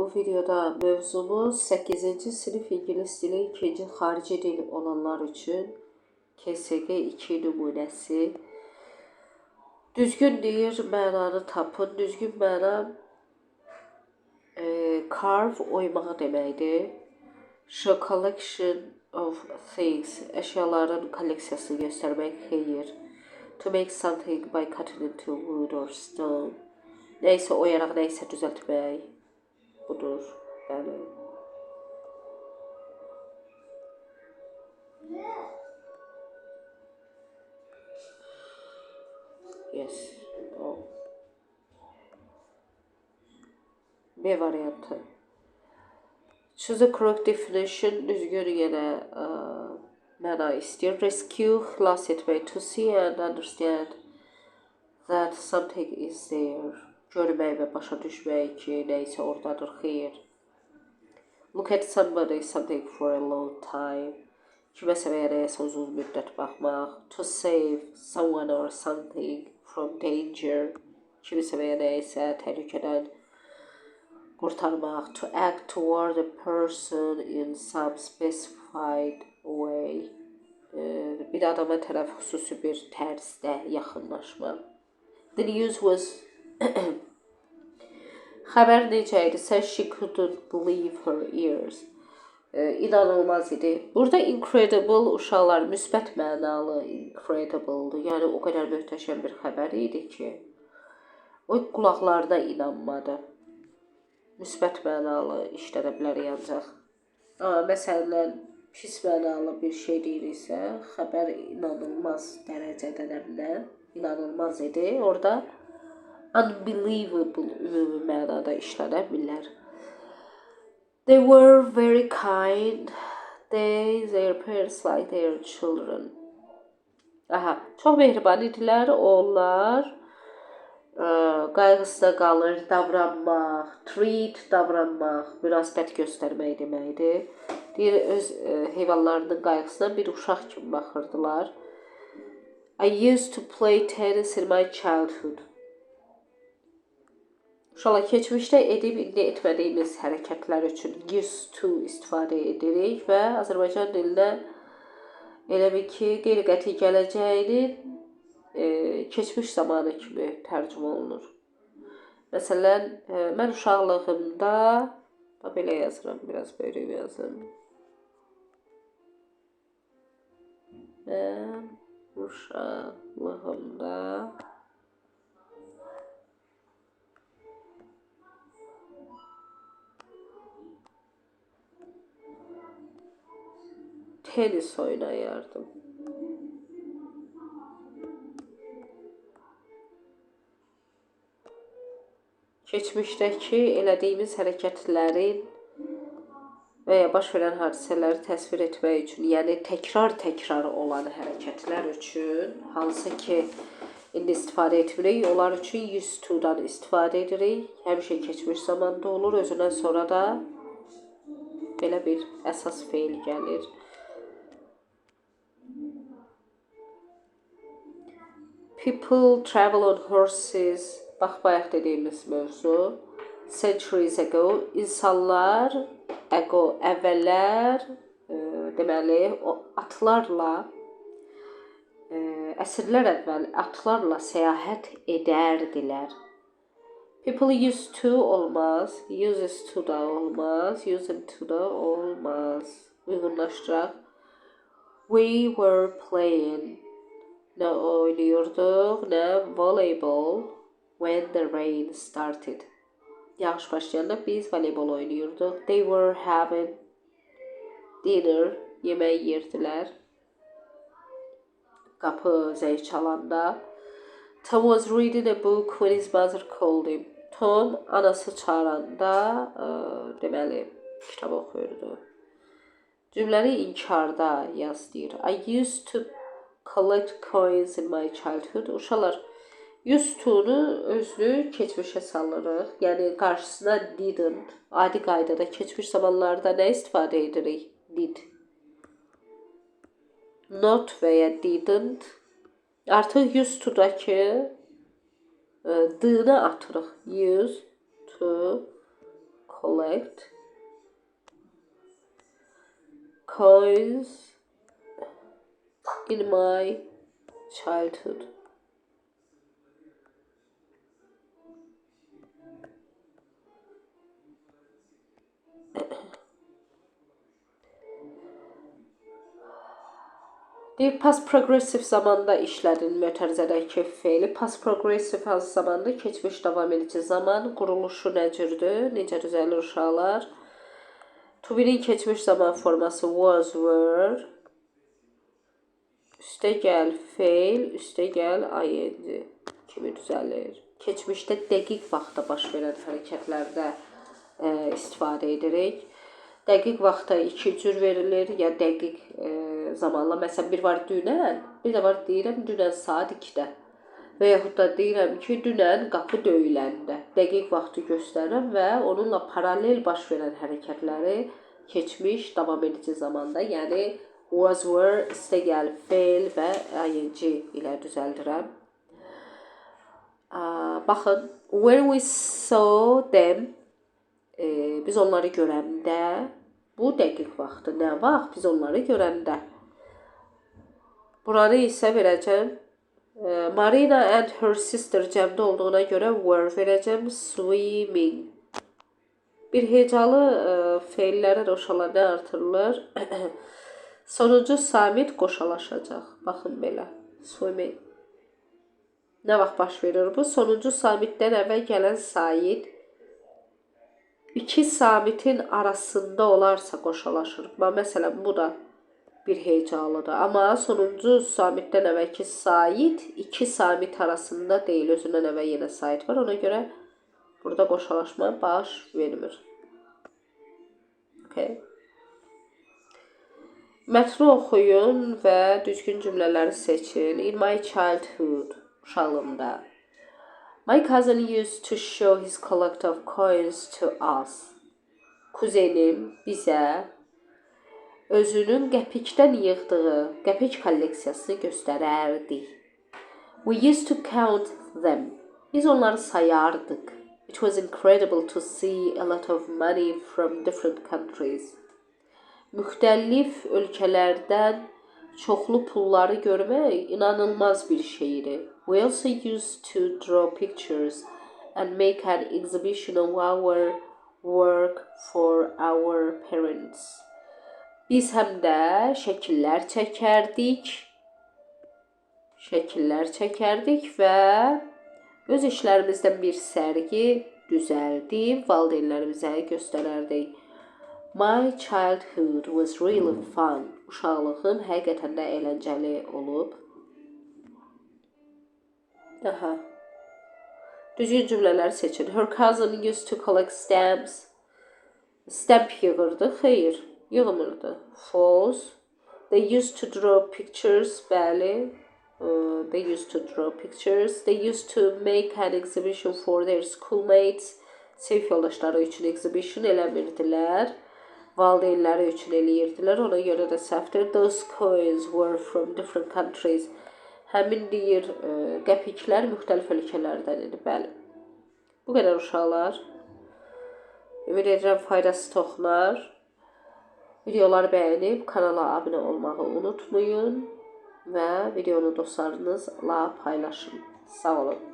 bu videoda mövzumuz 8. sınıf İngilis dili 2. xarici dil olanlar üçün KSG 2 nümunəsi. Düzgün deyir, mənanı tapın. Düzgün məna carve oymaq deməkdir. Show collection of things, əşyaların kolleksiyasını göstərmək, xeyir. To make something by cutting into wood or stone. Neysə oyaraq, neysə düzəltmək. Budur, bəli. Yes, o. B variantı. Choose the correct definition. Düzgün yenə məna istəyir. Rescue, xilas etmək. To see and understand that something is there. Görmək və başa düşmək ki, neysə oradadır, xeyir. Look at somebody, something for a long time. Kiməsə və ya nəyəsə uzun müddət baxmaq. To save someone or something from danger. Kimisə və ya nəyəsə təhlükədən qurtarmaq. To act toward a person in some specified way. Bir adama tərəf xüsusi bir tərzdə yaxınlaşmaq. The news was xəbər necə idi? Says she couldn't believe her ears. İnanılmaz idi. Burada incredible uşaqlar müsbət mənalı incredible'dır. Yəni o qədər möhtəşəm bir xəbər idi ki, o qulaqlarına inanmadı. Müsbət mənalı işlədə bilər ancaq. Məsələn, pis mənalı bir şey deyirsə, xəbər inanılmaz dərəcədə inanılmaz idi. Orada unbelievable ümumi mənada işlədə bilər. They were very kind. Their parents like their children. Çox mehriban idilər. Onlar qayğısına qalır, davranmaq, treat, davranmaq, münasibət göstərmək deməkdir. Deyir, öz heyvanlarının qayğısına bir uşaq kimi baxırdılar. I used to play tennis in my childhood. Uşaqlar, keçmişdə edib, indi etmədiyimiz hərəkətlər üçün used to istifadə edirik və Azərbaycan dilində elə bir ki, qeyri-qəti gələcəyinin keçmiş zamanı kimi tərcümə olunur. Məsələn, mən uşaqlığımda, belə yazıram, biraz böyrək yazım. Mən uşaqlığımda tenis oynayardım. Keçmişdəki elədiyimiz hərəkətlərin və ya baş verən hadisələri təsvir etmək üçün, yəni təkrar olan hərəkətlər üçün, hansı ki, indi istifadə etmirik, onlar üçün used to-dan istifadə edirik. Həmişə keçmiş zamanda olur, özündən sonra da belə bir əsas feil gəlir. People travel on horses. Bax, bayaq dediyimiz mövzu. Centuries ago. İnsanlar, əvvəllər, deməli, atlarla, əsrlər əvvəl atlarla səyahət edərdilər. People used to olmaz, uses to da olmaz, using to da olmaz. Uyğunlaşdıraq. We were playing. Nə oynayırdıq, nə voleybol. When the rain started. Yağış başlayanda biz voleybol oynayırdıq. They were having dinner. Yemək yerdilər. Qapı zəng çalanda. Tom was reading a book when his mother called him. Tom anası çağıranda, deməli, kitab oxuyurdu. Cümləni inkarda yaz deyir. I used to collect coins in my childhood. Uşaqlar, used to-nu özünü keçmişə salırıq. Yəni, qarşısına didn't, adi qaydada keçmiş zamanlarda nə istifadə edirik? Did. Not və ya didn't. Artıq used to-dakı d-ni atırıq. Used to collect collect coins in my childhood. Deyir, past progressive zamanda işlədin mötərizədəki feili. Past progressive hansı zamanda? Keçmiş davam edici zaman. Quruluşu nə cürdür? Necə düzəlir uşaqlar? To be'nin keçmiş zaman forması was, were. Üstə gəl feil, üstə gəl ing kimi düzəlir. Keçmişdə dəqiq vaxtda baş verən hərəkətlərdə istifadə edirik. Dəqiq vaxta iki cür verilir, ya dəqiq zamanla. Məsələn, bir var dünən, bir də var deyirəm dünən saat 2-də. Və yaxud da deyirəm ki, dünən qapı döyüləndə. Dəqiq vaxtı göstərirəm və onunla paralel baş verən hərəkətləri keçmiş davam edici zamanda, yəni was, were, üstə gəl feil və ing ilə düzəldirəm. Baxın, when we saw them, biz onları görəndə, bu dəqiq vaxtı, nə vaxt? Biz onları görəndə. Buranı isə verəcəm. Marina and her sister cəmdə olduğuna görə were verəcəm. Swimming. Bir hecalı feillərə də uşaqlar nə artırılır? Sonuncu samit qoşalaşacaq. Baxın belə. Swimming. Nə vaxt baş verir bu? Sonuncu samitdən əvvəl gələn sait iki samitin arasında olarsa qoşalaşır. Məsələn, bu da bir hecalıdır. Amma sonuncu samitdən əvvəlki sait iki samit arasında deyil. Özündən əvvəl yenə sait var. Ona görə burada qoşalaşma baş vermir. Okay. Mətni oxuyun və düzgün cümlələri seçin. In my childhood, uşağlığımda. My cousin used to show his collection of coins to us. Kuzenim bizə özünün qəpikdən yığdığı qəpik kolleksiyasını göstərərdi. We used to count them. Biz onları sayardıq. It was incredible to see a lot of money from different countries. Müxtəlif ölkələrdən çoxlu pulları görmək inanılmaz bir şeydir. We also used to draw pictures and make an exhibition of our work for our parents. Biz həm də şəkillər çəkərdik və öz işlərimizdən bir sərgi düzəldib valideynlərimizə göstərərdik. My childhood was really fun. Uşaqlığım həqiqətən də əyləncəli olub. Düzgün cümlələri seçin. Her cousin used to collect stamps. Stamp yığırdı. Xeyr, yığmırdı. False. They used to draw pictures. Bəli. They used to draw pictures. They used to make an exhibition for their schoolmates. Sinif yoldaşları üçün exhibition eləmirdilər. Valideynləri üçün eləyirdilər. Ona görə də səhvdir. Those coins were from different countries. Həmin deyir, qəpiklər müxtəlif ölkələrdən idi. Bəli. Bu qədər uşaqlar. Ümid edirəm faydası toxunar. Videoları bəyənib kanala abunə olmağı unutmayın və videonu dostlarınızla paylaşın. Sağ olun.